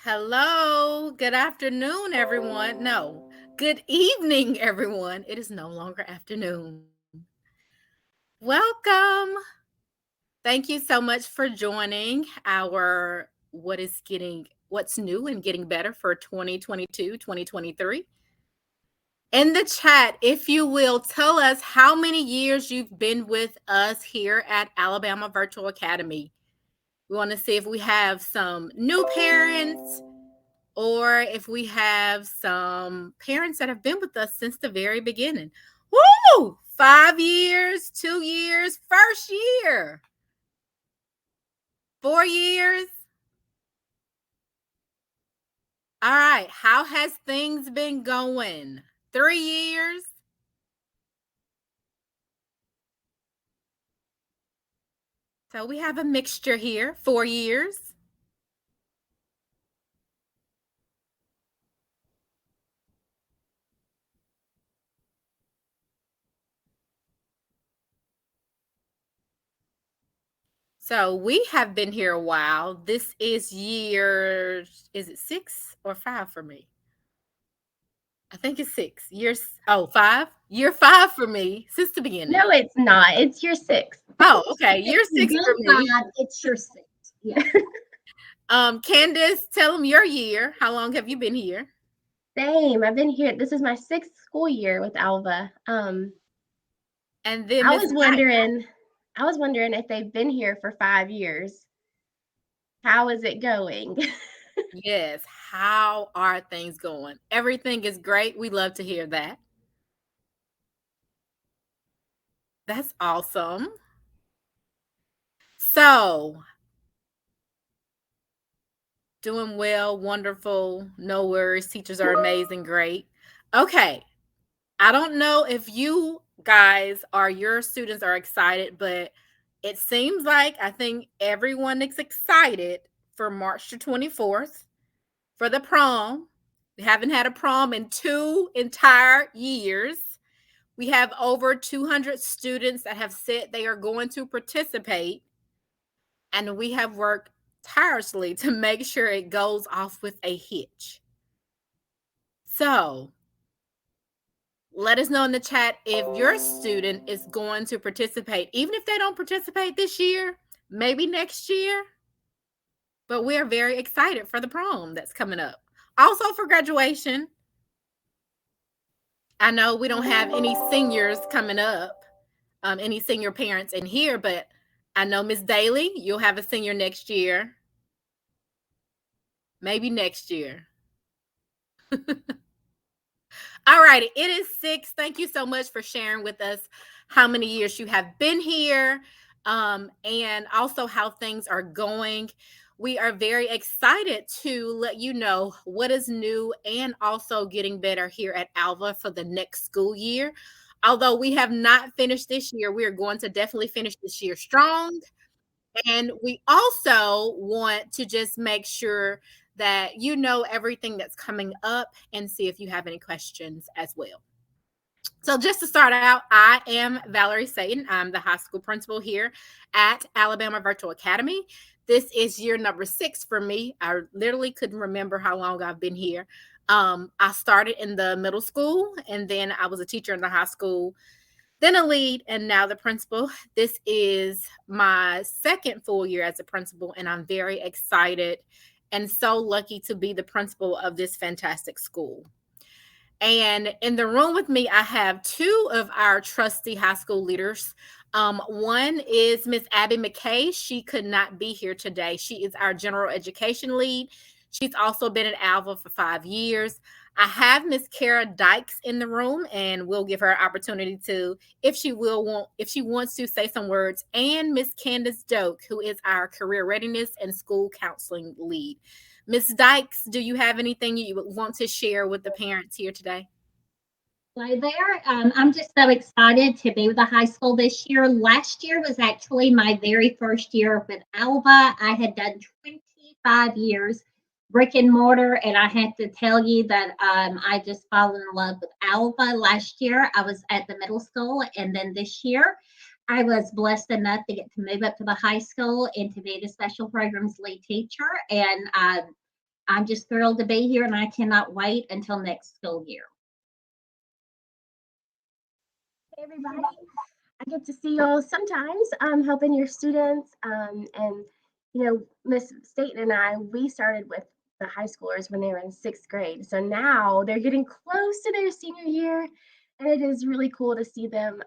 Hello, good afternoon, everyone. No, good evening, everyone. It is no longer afternoon. Welcome. Thank you so much for joining our what's new and getting better for 2022, 2023. In the chat, if you will, tell us how many years you've been with us here at Alabama Virtual Academy. We want to see if we have some new parents, or if we have some parents that have been with us since the very beginning. Woo! 5 years, 2 years, first year, 4 years. All right. How has things been going? 3 years. So we have a mixture here. 4 years. So we have been here a while. This is is it 6 or 5 for me? I think it's 6 years. Oh, 5? Year 5 for me since the beginning. No, it's not. It's your six. Oh, okay. Year 6 for me. It's your six. Yeah. Candace, tell them your year. How long have you been here? Same. I've been here. This is my sixth school year with ALVA. And then I Miss was wondering, I was wondering if they've been here for 5 years. How is it going? Yes. How are things going? Everything is great. We love to hear that. That's awesome. So, doing well, wonderful, no worries. Teachers are amazing, great. Okay. I don't know if you guys or your students are excited, but it seems like I think everyone is excited for March the 24th for the prom. We haven't had a prom in 2 entire years. We have over 200 students that have said they are going to participate, and we have worked tirelessly to make sure it goes off with a hitch. So, let us know in the chat if your student is going to participate, even if they don't participate this year, maybe next year. But we are very excited for the prom that's coming up. Also for graduation. I know we don't have any seniors coming up, any senior parents in here, but I know Miss Daly, you'll have a senior next year. Maybe next year. All righty, it is 6. Thank you so much for sharing with us how many years you have been here, and also how things are going. We are very excited to let you know what is new and also getting better here at ALVA for the next school year. Although we have not finished this year, we are going to definitely finish this year strong. And we also want to just make sure that you know everything that's coming up and see if you have any questions as well. So, just to start out, I am Valerie Satan. I'm the high school principal here at Alabama Virtual Academy. This is year number 6 for me. I literally couldn't remember how long I've been here. I started in the middle school, and then I was a teacher in the high school, then a lead, and now the principal. This is my second full year as a principal, and I'm very excited and so lucky to be the principal of this fantastic school. And in the room with me, I have 2 of our trusty high school leaders. One is Miss Abby McKay. She could not be here today. She is our general education lead. She's also been at ALVA for 5 years. I have Miss Kara Dykes in the room, and we'll give her an opportunity to, if she wants to say some words, and Miss Candace Doak, who is our career readiness and school counseling lead. Miss Dykes, do you have anything you would want to share with the parents here today? Hello there. I'm just so excited to be with the high school this year. Last year was actually my very first year with ALVA. I had done 25 years brick and mortar, and I have to tell you that I just fell in love with ALVA. Last year, I was at the middle school, and then this year, I was blessed enough to get to move up to the high school and to be the special programs lead teacher. And I'm just thrilled to be here and I cannot wait until next school year. Hey, everybody. I get to see y'all sometimes helping your students. And, Miss Staten and I, we started with the high schoolers when they were in sixth grade. So now they're getting close to their senior year. And it is really cool to see them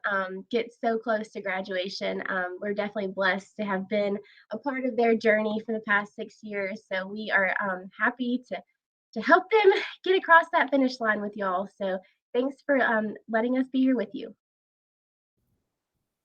get so close to graduation. We're definitely blessed to have been a part of their journey for the past 6 years. So we are happy to help them get across that finish line with y'all. So thanks for letting us be here with you.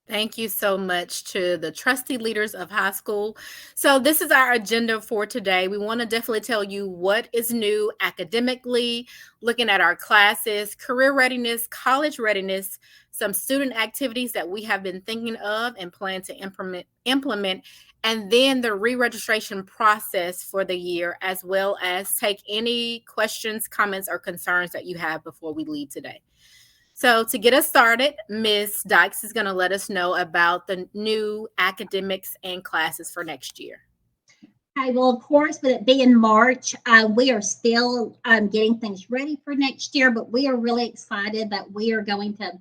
Thank you so much to the trusty leaders of high school. So, this is our agenda for today. We want to definitely tell you what is new academically, looking at our classes, career readiness, college readiness, some student activities that we have been thinking of and plan to implement, and then the re-registration process for the year, as well as take any questions, comments, or concerns that you have before we leave today. So, to get us started, Ms. Dykes is going to let us know about the new academics and classes for next year. Okay, well, of course, with it being March, we are still getting things ready for next year, but we are really excited that we are going to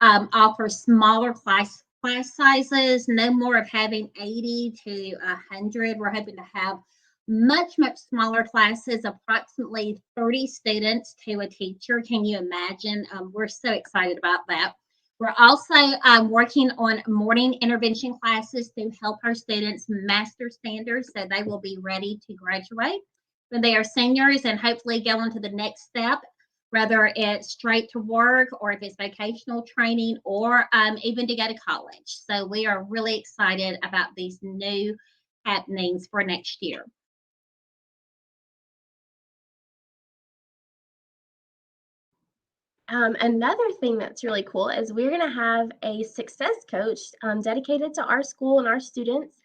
offer smaller class sizes, no more of having 80 to 100. We're hoping to have much smaller classes, approximately 30 students to a teacher. Can you imagine? We're so excited about that. We're also working on morning intervention classes to help our students master standards so they will be ready to graduate when they are seniors and hopefully go on to the next step, whether it's straight to work or if it's vocational training or even to go to college. So we are really excited about these new happenings for next year. Another thing that's really cool is we're going to have a success coach dedicated to our school and our students.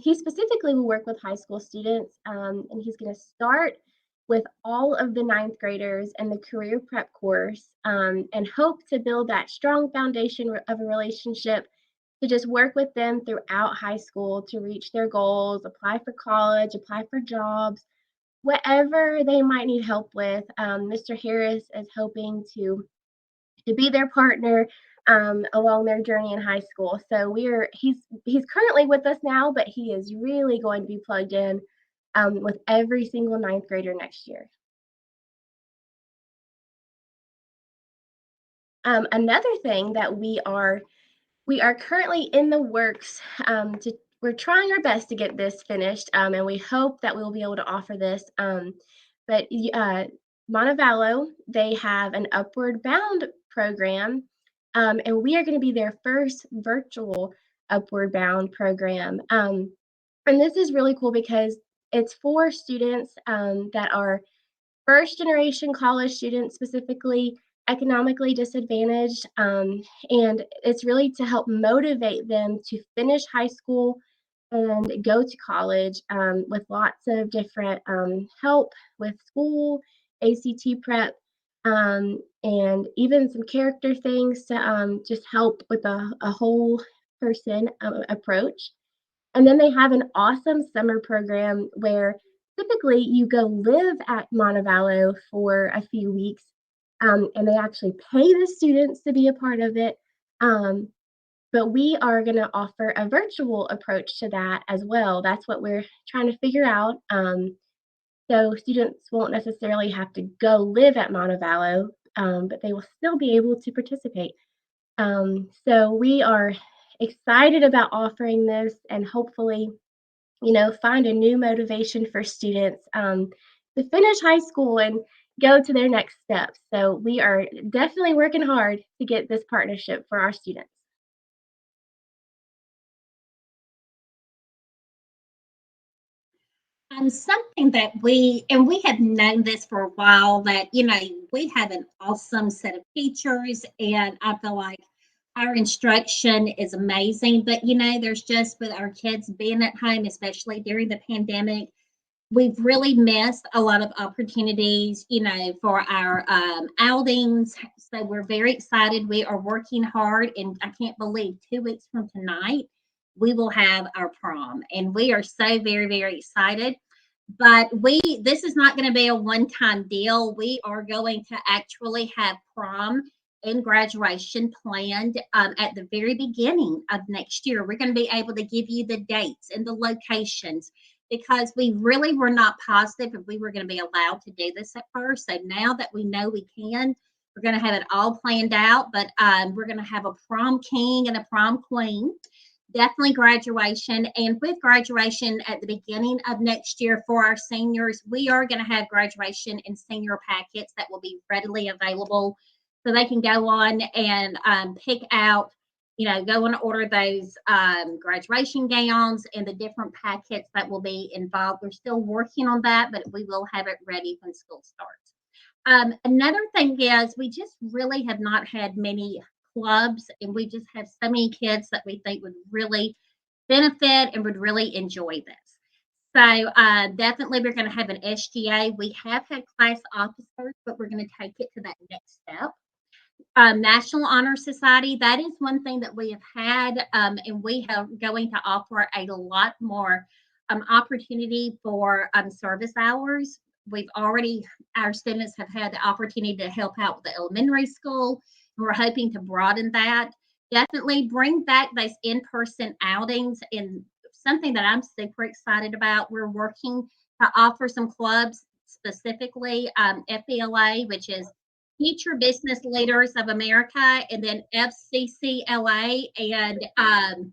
He specifically will work with high school students, and he's going to start with all of the ninth graders in the career prep course and hope to build that strong foundation of a relationship to just work with them throughout high school to reach their goals, apply for college, apply for jobs, whatever they might need help with. Mr. Harris is hoping to be their partner along their journey in high school. So he's currently with us now, but he is really going to be plugged in with every single ninth grader next year. Another thing that we are currently in the works we're trying our best to get this finished, and we hope that we'll be able to offer this. But Montevallo, they have an Upward Bound program, and we are going to be their first virtual Upward Bound program. And this is really cool because it's for students that are first generation college students, specifically economically disadvantaged. And it's really to help motivate them to finish high school and go to college with lots of different help with school, ACT prep, and even some character things to just help with a whole person approach. And then they have an awesome summer program where typically you go live at Montevallo for a few weeks, and they actually pay the students to be a part of it. Um, but we are going to offer a virtual approach to that as well. That's what we're trying to figure out. So students won't necessarily have to go live at Montevallo, but they will still be able to participate. So we are excited about offering this and hopefully, find a new motivation for students to finish high school and go to their next steps. So we are definitely working hard to get this partnership for our students. Something that we have known this for a while that, we have an awesome set of teachers and I feel like our instruction is amazing. But, there's just with our kids being at home, especially during the pandemic, we've really missed a lot of opportunities, for our outings. So we're very excited. We are working hard, and I can't believe 2 weeks from tonight, we will have our prom. And we are so very, very excited. But this is not going to be a one-time deal. We are going to actually have prom and graduation planned at the very beginning of next year. We're going to be able to give you the dates and the locations because we really were not positive if we were going to be allowed to do this at first. So now that we know we can, we're going to have it all planned out. But we're going to have a prom king and a prom queen, definitely graduation. And with graduation at the beginning of next year for our seniors, we are going to have graduation and senior packets that will be readily available so they can go on and pick out, go and order those graduation gowns and the different packets that will be involved. We're still working on that, but we will have it ready when school starts. Another thing is we just really have not had many clubs, and we just have so many kids that we think would really benefit and would really enjoy this. So definitely we're going to have an SGA. We have had class officers, but we're going to take it to that next step. National Honor Society, that is one thing that we have had, and we are going to offer a lot more opportunity for service hours. Our students have had the opportunity to help out with the elementary school. And we're hoping to broaden that. Definitely bring back those in-person outings, and something that I'm super excited about. We're working to offer some clubs, specifically FBLA, which is Future Business Leaders of America, and then FCCLA. And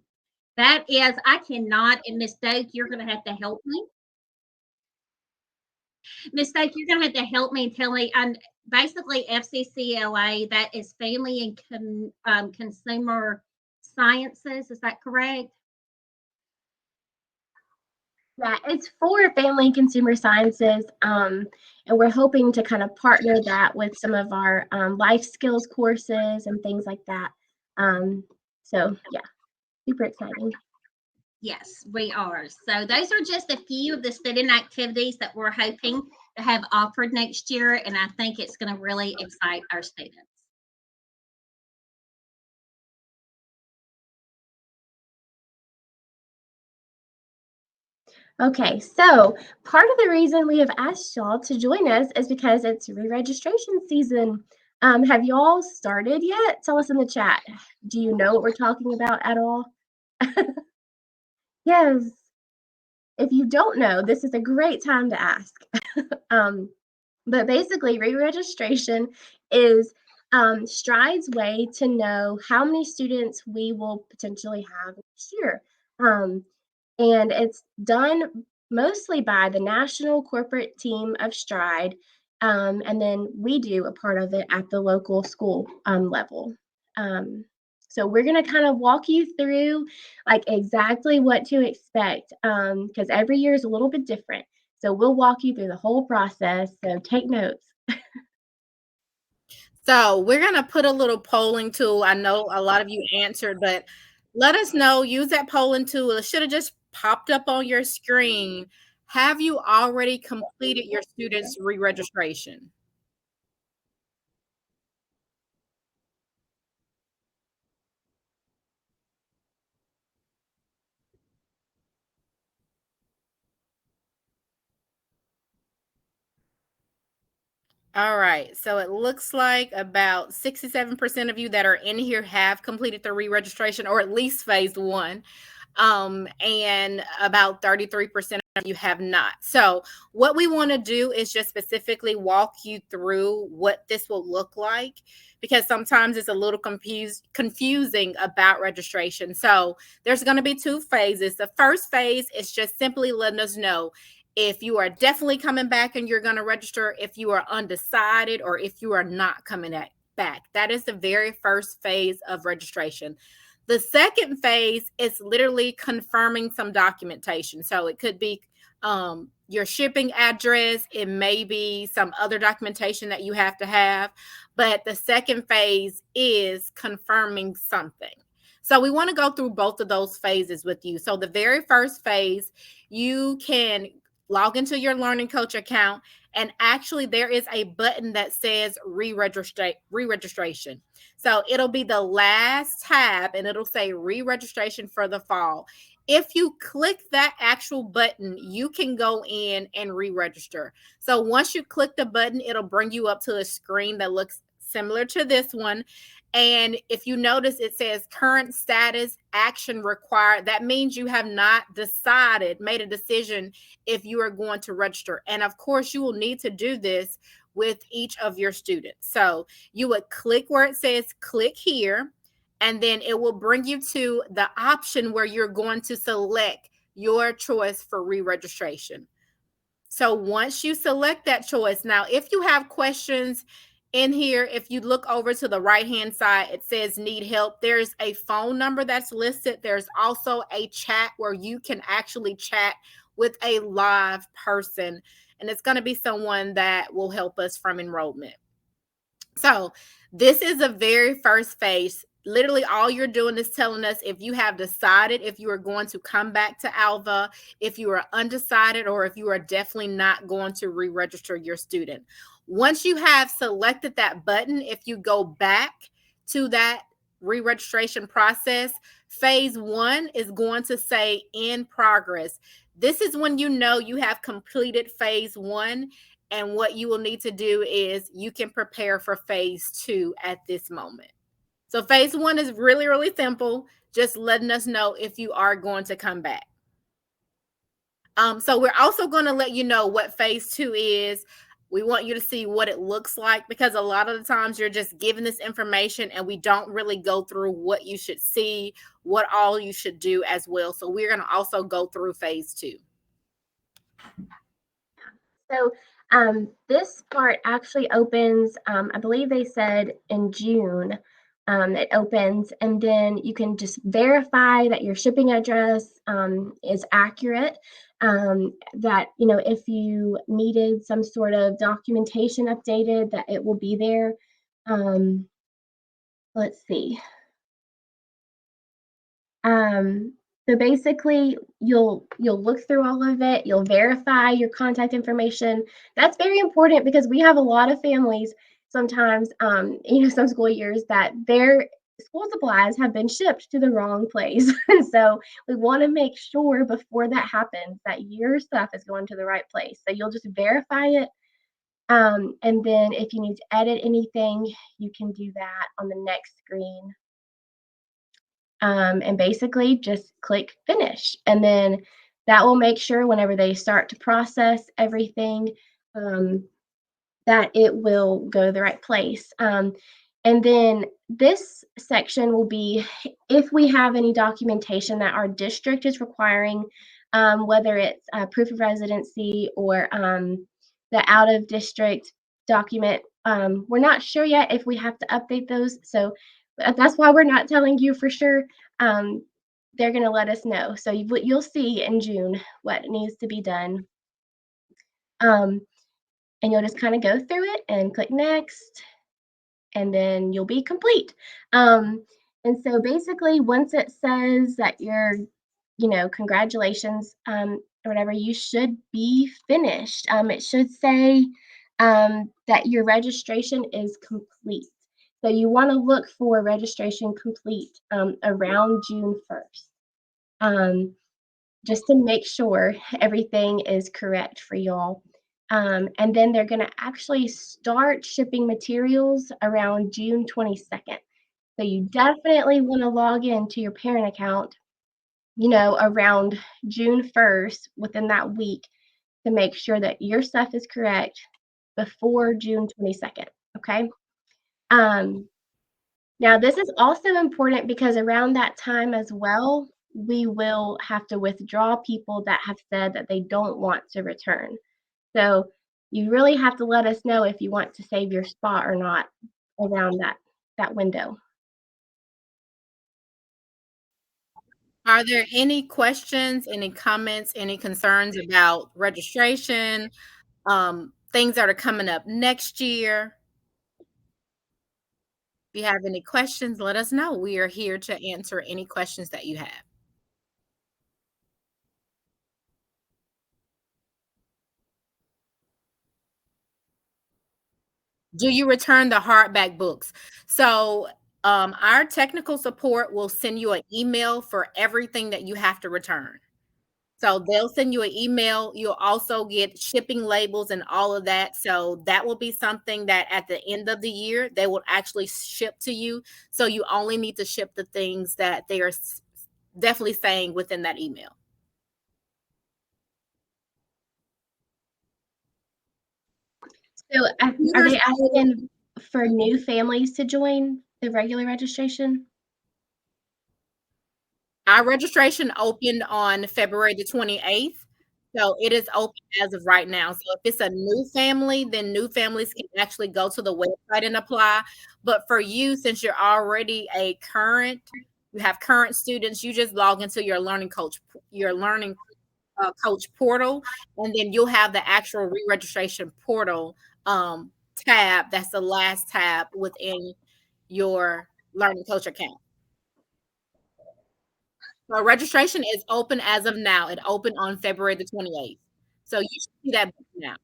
that is, I cannot, and Miss Doak, you're going to have to help me. Miss Doak, you're going to have to help me and tell me. Basically, FCCLA, that is Family and Consumer Sciences. Is that correct? Yeah, it's for family and consumer sciences, and we're hoping to kind of partner that with some of our life skills courses and things like that. So yeah, super exciting. Yes, we are. So those are just a few of the student activities that we're hoping to have offered next year, and I think it's going to really excite our students. Okay, so part of the reason we have asked y'all to join us is because it's re-registration season. Have y'all started yet? Tell us in the chat. Do you know what we're talking about at all? Yes. If you don't know, this is a great time to ask. um, but basically, re-registration is Stride's way to know how many students we will potentially have next year. And it's done mostly by the national corporate team of Stride. And then we do a part of it at the local school level. Um, so we're going to kind of walk you through like exactly what to expect because every year is a little bit different. So we'll walk you through the whole process. So take notes. So we're going to put a little polling tool. I know a lot of you answered, but let us know. Use that polling tool. It should have just popped up on your screen. Have you already completed your students' re-registration? All right. So it looks like about 67% of you that are in here have completed the re-registration or at least phase one. And about 33% of you have not. So what we want to do is just specifically walk you through what this will look like because sometimes it's a little confusing about registration. So there's going to be two phases. The first phase is just simply letting us know if you are definitely coming back and you're going to register, if you are undecided, or if you are not coming back. That is the very first phase of registration. The second phase is literally confirming some documentation. So it could be your shipping address, it may be some other documentation that you have to have. But the second phase is confirming something. So we want to go through both of those phases with you. So the very first phase, you can log into your Learning Coach account, and actually there is a button that says re-registration. So it'll be the last tab and it'll say re-registration for the fall. If you click that actual button, you can go in and re-register. So once you click the button, it'll bring you up to a screen that looks similar to this one. And if you notice, it says current status action required. That means you have not decided, made a decision if you are going to register. And of course, you will need to do this with each of your students. So you would click where it says click here, and then it will bring you to the option where you're going to select your choice for re-registration. So once you select that choice, now if you have questions in here, if you look over to the right hand side, it says need help. There's a phone number that's listed. There's also a chat where you can actually chat with a live person, and it's going to be someone that will help us from enrollment. So this is the very first phase. Literally, all you're doing is telling us if you have decided if you are going to come back to ALVA, if you are undecided, or if you are definitely not going to re-register your student. Once you have selected that button, if you go back to that re-registration process, phase one is going to say in progress. This is when you know you have completed phase one, and what you will need to do is you can prepare for phase two at this moment. So phase one is really, really simple, just letting us know if you are going to come back. So we're also going to let you know what phase two is. We want you to see what it looks like, because a lot of the times you're just given this information and we don't really go through what you should see, what all you should do as well. So we're going to also go through phase two. So this part actually opens, I believe they said in June. It opens, and then you can just verify that your shipping address is accurate. That, you know, if you needed some sort of documentation updated, that it will be there. Um, let's see. Um, so basically, you'll look through all of it. You'll verify your contact information. That's very important because we have a lot of families sometimes, you know, some school years that their school supplies have been shipped to the wrong place. And so we want to make sure before that happens that your stuff is going to the right place. So you'll just verify it. And then if you need to edit anything, you can do that on the next screen, and basically just click finish. And then that will make sure whenever they start to process everything, um, that it will go to the right place. And then this section will be if we have any documentation that our district is requiring, whether it's proof of residency or the out of district document. We're not sure yet if we have to update those. So that's why we're not telling you for sure. Um, they're going to let us know. So you'll see in June what needs to be done. Um, and you'll just kind of go through it and click next, and then you'll be complete. And so basically, once it says that you're, you know, congratulations, or whatever, you should be finished. It should say that your registration is complete. So you want to look for registration complete around June 1st. Just to make sure everything is correct for y'all. And then they're going to actually start shipping materials around June 22nd. So you definitely want to log into your parent account, you know, around June 1st within that week to make sure that your stuff is correct before June 22nd. Okay. Um, Now, this is also important because around that time as well, we will have to withdraw people that have said that they don't want to return. So you really have to let us know if you want to save your spot or not around that window. Are there any questions, any comments, any concerns about registration, things that are coming up next year? If you have any questions, let us know. We are here to answer any questions that you have. Do you return the hardback books? So Our technical support will send you an email for everything that you have to return. So they'll send you an email. You'll also get shipping labels and all of that. So that will be something that at the end of the year, they will actually ship to you. So you only need to ship the things that they are definitely saying within that email. So are Computers they asking for new families to join the regular registration? Our registration opened on February the 28th, so it is open as of right now. So if it's a new family, then new families can actually go to the website and apply. But for you, since you're already a current, you have current students, you just log into your learning coach portal, and then you'll have the actual re-registration portal tab. That's the last tab within your learning coach account. So registration is open as of now. It opened on February the 28th. So you should see that now.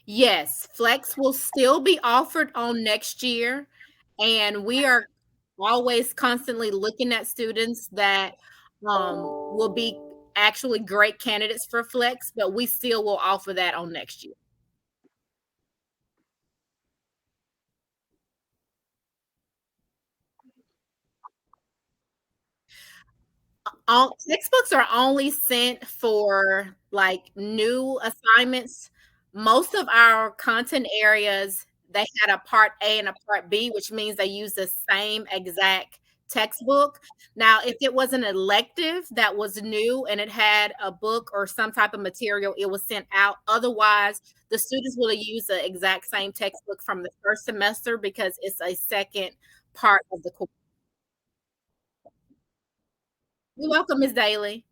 Yes, Flex will still be offered on next year. And we are always constantly looking at students that will be actually great candidates for Flex, but we still will offer that on next year. All textbooks are only sent for like new assignments. Most of our content areas, they had a part A and a part B, which means they use the same exact textbook. Now, if it was an elective that was new and it had a book or some type of material, it was sent out. Otherwise, the students will use the exact same textbook from the first semester because it's a second part of the course. You're welcome, Ms. Daly.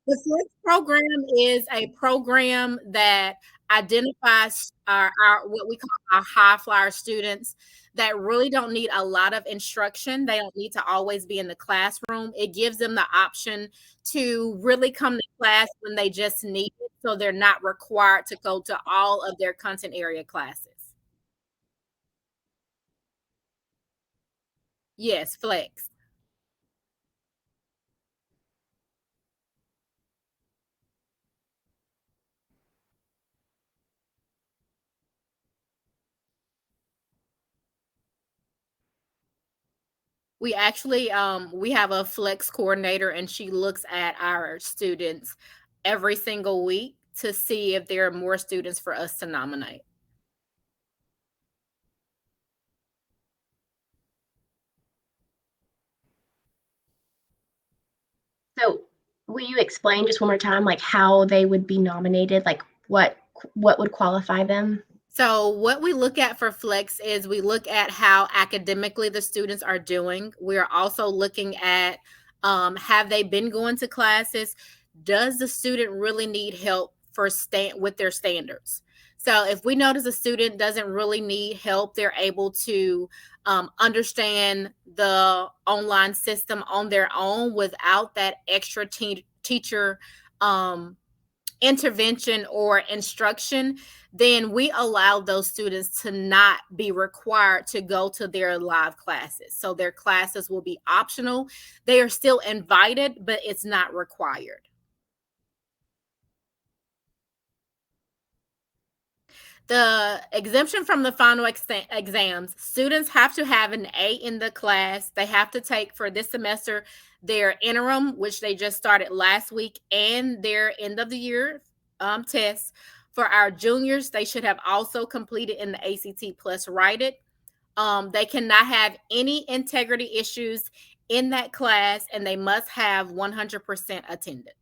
The Flex program is a program that identifies our what we call our high flyer students that really don't need a lot of instruction. They don't need to always be in the classroom. It gives them the option to really come to class when they just need it, so they're not required to go to all of their content area classes. Yes, Flex. We actually we have a flex coordinator and she looks at our students every single week to see if there are more students for us to nominate. So will you explain just one more time, like how they would be nominated? Like what would qualify them? So, what we look at for flex is we look at how academically the students are doing. We are also looking at have they been going to classes? Does the student really need help for with their standards? So, if we notice a student doesn't really need help, they're able to understand the online system on their own without that extra teacher intervention or instruction, then we allow those students to not be required to go to their live classes. So their classes will be optional. They are still invited, but it's not required. The exemption from the final exams, students have to have an A in the class. They have to take for this semester their interim, which they just started last week, and their end of the year tests. For our juniors, they should have also completed in the ACT plus write it. They cannot have any integrity issues in that class, and they must have 100% attendance.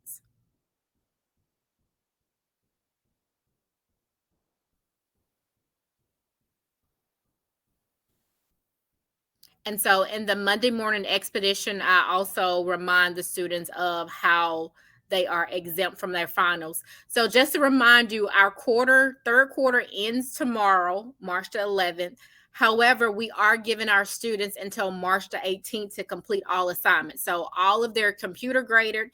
And so in the Monday morning expedition, I also remind the students of how they are exempt from their finals. So just to remind you, our third quarter ends tomorrow, March the 11th. However, we are giving our students until March the 18th to complete all assignments. So all of their computer graded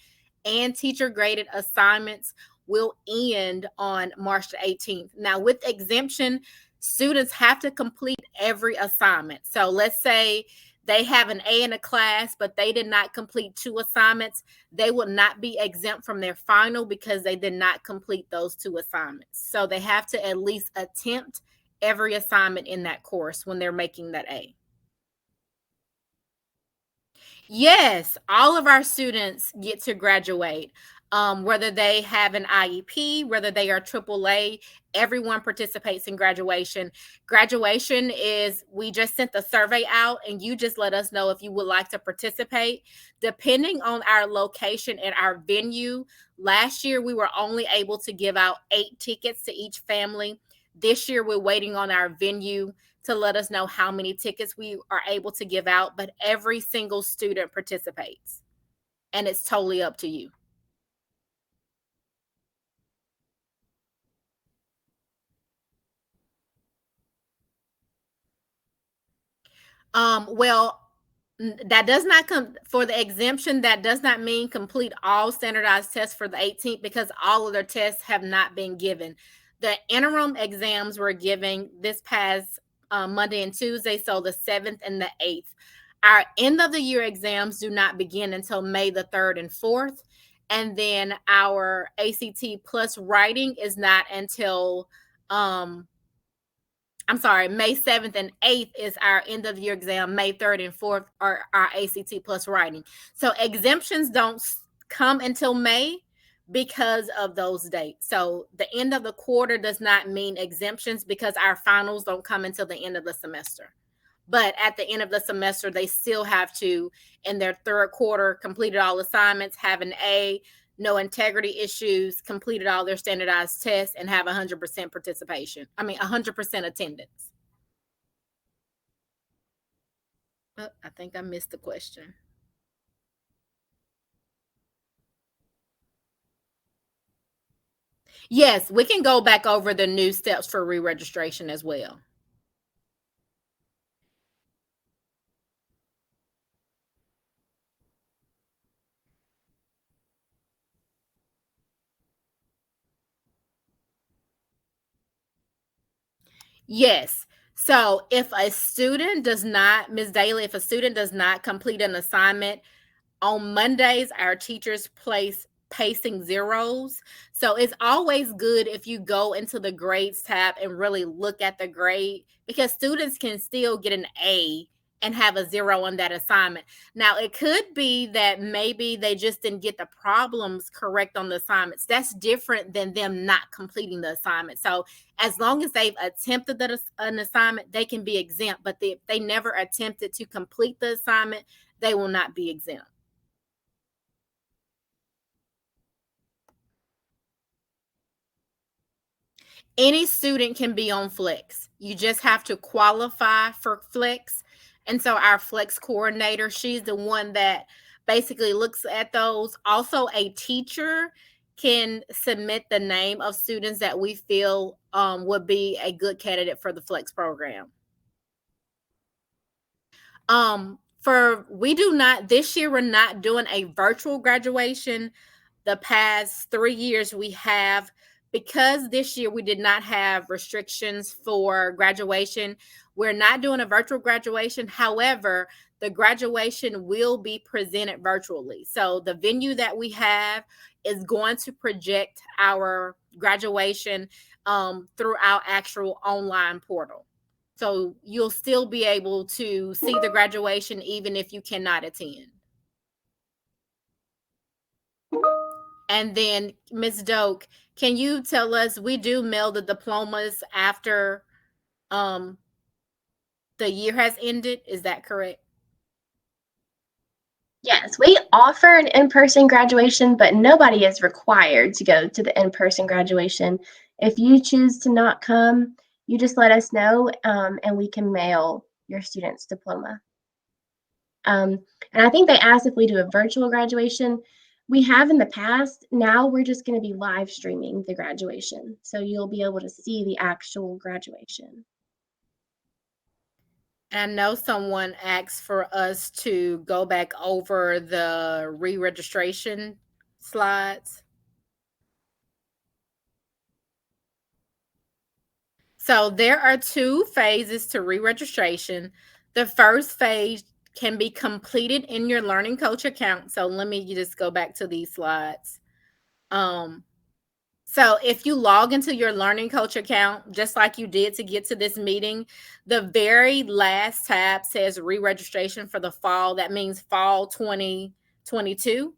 and teacher graded assignments will end on March the 18th. Now, with exemption, students have to complete every assignment. So let's say they have an A in a class, but they did not complete 2 assignments. They will not be exempt from their final because they did not complete those 2 assignments. So they have to at least attempt every assignment in that course when they're making that A. Yes, all of our students get to graduate. Whether they have an IEP, whether they are AAA, everyone participates in graduation. Graduation is, we just sent the survey out and you just let us know if you would like to participate. Depending on our location and our venue, last year we were only able to give out 8 tickets to each family. This year we're waiting on our venue to let us know how many tickets we are able to give out, but every single student participates and it's totally up to you. Well, that does not come for the exemption. That does not mean complete all standardized tests for the 18th because all of their tests have not been given. The interim exams were given this past Monday and Tuesday, so the 7th and the 8th. Our end of the year exams do not begin until May the 3rd and 4th. And then our ACT plus writing is not until I'm sorry, May 7th and 8th is our end of the year exam. May 3rd and 4th are our ACT plus writing. So exemptions don't come until May because of those dates. So the end of the quarter does not mean exemptions because our finals don't come until the end of the semester. But at the end of the semester, they still have to, in their third quarter, completed all assignments, have an A, no integrity issues, completed all their standardized tests, and have 100% participation. 100% attendance. Oh, I think I missed the question. Yes, we can go back over the new steps for re-registration as well. Yes. So if a student does not, Ms. Daly, if a student does not complete an assignment, on Mondays, our teachers place pacing zeros. So it's always good if you go into the grades tab and really look at the grade because students can still get an A and have a zero on that assignment. Now, it could be that maybe they just didn't get the problems correct on the assignments. That's different than them not completing the assignment. So, as long as they've attempted an assignment, they can be exempt. But if they never attempted to complete the assignment, they will not be exempt. Any student can be on flex. You just have to qualify for flex. And so our flex coordinator, she's the one that basically looks at those. Also, a teacher can submit the name of students that we feel would be a good candidate for the flex program. For we do not this year we're not doing a virtual graduation. The past 3 years we have, because this year we did not have restrictions for graduation, we're not doing a virtual graduation. However, the graduation will be presented virtually. So the venue that we have is going to project our graduation through our actual online portal. So you'll still be able to see the graduation even if you cannot attend. And then, Ms. Doak, can you tell us, we do mail the diplomas after um, the year has ended? Is that correct? Yes, we offer an in-person graduation, but nobody is required to go to the in-person graduation. If you choose to not come, you just let us know, and we can mail your student's diploma. And I think they asked if we do a virtual graduation. We have in the past. Now we're just going to be live streaming the graduation, so you'll be able to see the actual graduation. I know someone asked for us to go back over the re registration slides. So there are two phases to re-registration. The first phase can be completed in your Learning Coach account. So let me just go back to these slides. Um, so if you log into your Learning Coach account, just like you did to get to this meeting, the very last tab says re-registration for the fall. That means fall 2022.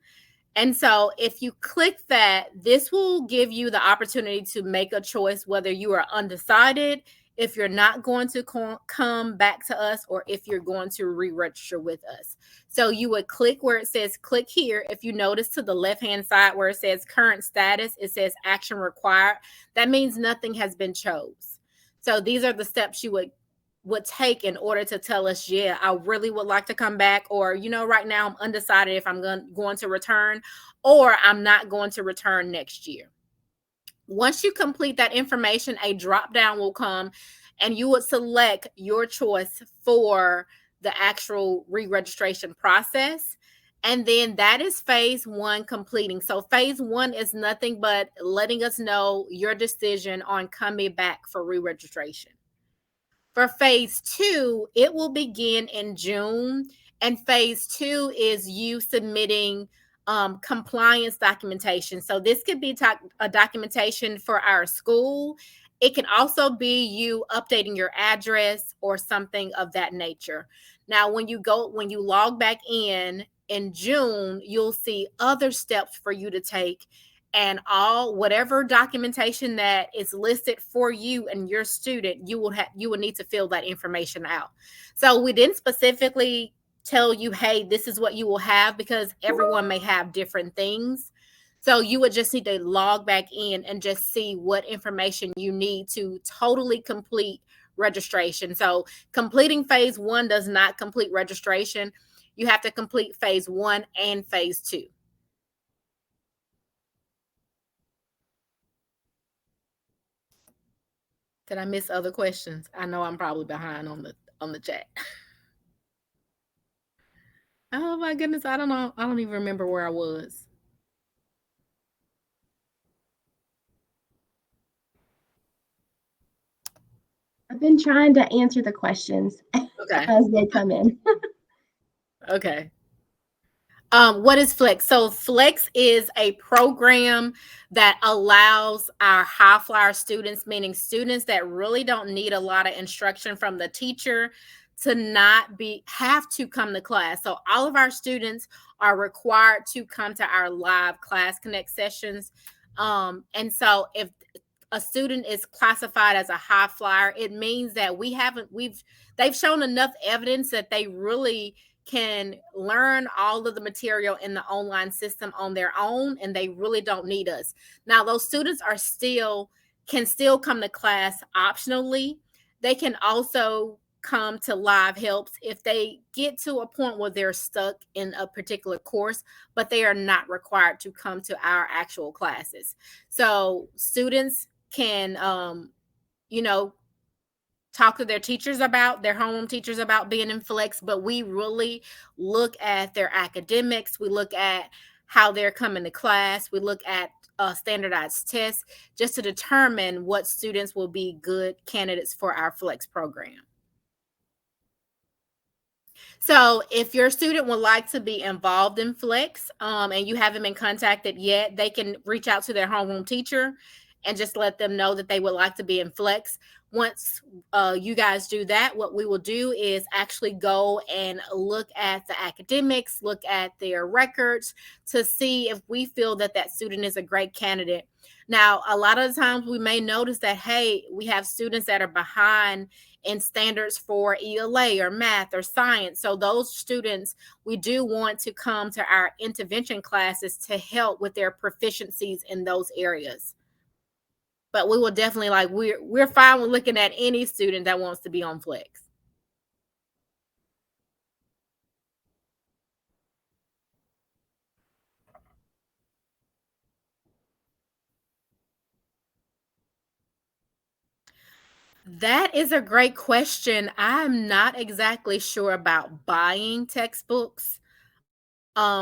And so if you click that, this will give you the opportunity to make a choice whether you are undecided, if you're not going to come back to us, or if you're going to re-register with us. So you would click where it says click here. If you notice to the left-hand side where it says current status, it says action required. That means nothing has been chose. So these are the steps you would take in order to tell us, yeah, I really would like to come back, or right now I'm undecided if I'm going to return, or I'm not going to return next year. Once you complete that information, a drop down will come and you would select your choice for the actual re-registration process. And then that is phase one completing. So phase one is nothing but letting us know your decision on coming back for re-registration. For phase two, it will begin in June. And phase two is you submitting compliance documentation. So this could be a documentation for our school. It can also be you updating your address or something of that nature. Now, when you log back in June, you'll see other steps for you to take, and all whatever documentation that is listed for you and your student, you will need to fill that information out. So we didn't specifically tell you, hey, this is what you will have, because everyone may have different things. So you would just need to log back in and just see what information you need to totally complete registration. So completing phase one does not complete registration. You have to complete phase one and phase two. Did I miss other questions? I know I'm probably behind on the chat. Oh my goodness, I don't know. I don't even remember where I was. I've been trying to answer the questions Okay. as they come in. Okay. What is Flex? So Flex is a program that allows our high flyer students, meaning students that really don't need a lot of instruction from the teacher, to not be have to come to class. So all of our students are required to come to our live class connect sessions. And so if a student is classified as a high flyer, it means that they've shown enough evidence that they really can learn all of the material in the online system on their own, and they really don't need us. Now, those students can still come to class optionally. They can also come to live helps if they get to a point where they're stuck in a particular course, but they are not required to come to our actual classes. So students can you know talk to their homeroom teachers about being in Flex, but we really look at their academics. We look at how they're coming to class. We look at standardized tests just to determine what students will be good candidates for our Flex program. So if your student would like to be involved in Flex, and you haven't been contacted yet, they can reach out to their homeroom teacher and just let them know that they would like to be in Flex. Once you guys do that, what we will do is actually go and look at the academics, look at their records to see if we feel that that student is a great candidate. Now, a lot of the times we may notice that, hey, we have students that are behind in standards for ELA or math or science. So those students, we do want to come to our intervention classes to help with their proficiencies in those areas. But we will definitely we're fine with looking at any student that wants to be on Flex. That is a great question. I'm not exactly sure about buying textbooks.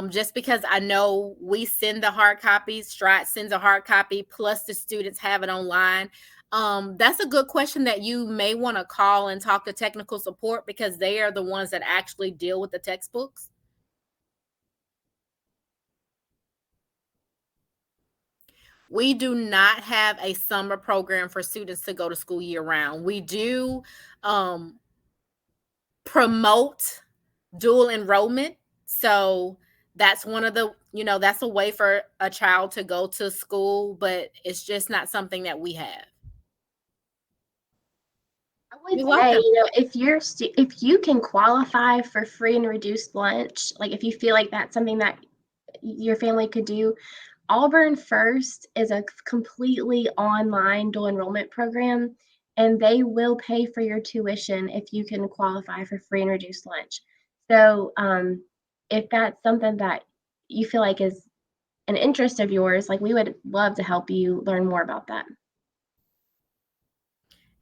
Just because I know we send the hard copies, Stride sends a hard copy, plus the students have it online. That's a good question that you may want to call and talk to technical support because they are the ones that actually deal with the textbooks. We do not have a summer program for students to go to school year round. We do um, promote dual enrollment. So that's one of the, that's a way for a child to go to school, but it's just not something that we have. I would You're say, welcome. if you can qualify for free and reduced lunch, like if you feel like that's something that your family could do, Auburn First is a completely online dual enrollment program, and they will pay for your tuition if you can qualify for free and reduced lunch. So, if that's something that you feel like is an interest of yours, like we would love to help you learn more about that.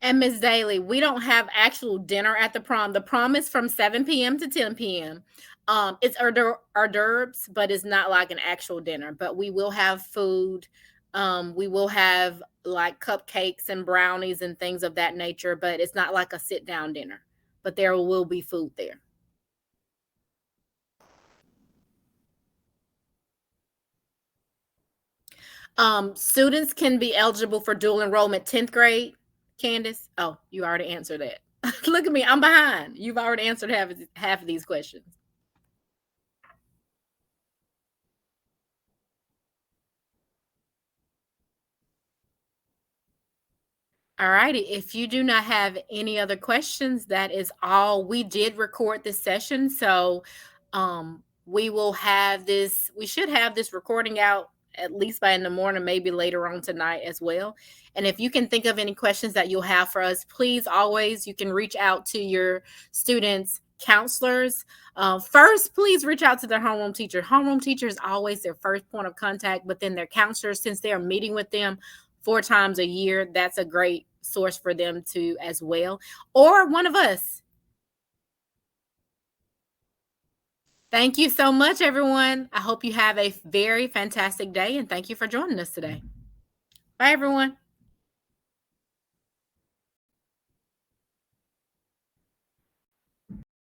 And Miss Daly, we don't have actual dinner at the prom. The prom is from 7 p.m. to 10 p.m. It's hors d'oeuvres, but it's not like an actual dinner. But we will have food. We will have like cupcakes and brownies and things of that nature, but it's not like a sit down dinner. But there will be food there. Students can be eligible for dual enrollment 10th grade. Candace, oh, you already answered that. Look at me, I'm behind. You've already answered half of these questions. All righty. If you do not have any other questions, that is all. We did record this session, so we will have this. We should have this recording out at least by in the morning, maybe later on tonight as well. And if you can think of any questions that you'll have for us, please always you can reach out to your students' counselors. First, please reach out to their homeroom teacher. Homeroom teacher is always their first point of contact, but then their counselors, since they are meeting with them 4 times a year, that's a great source for them to as well. Or one of us. Thank you so much, everyone. I hope you have a very fantastic day and thank you for joining us today. Bye, everyone.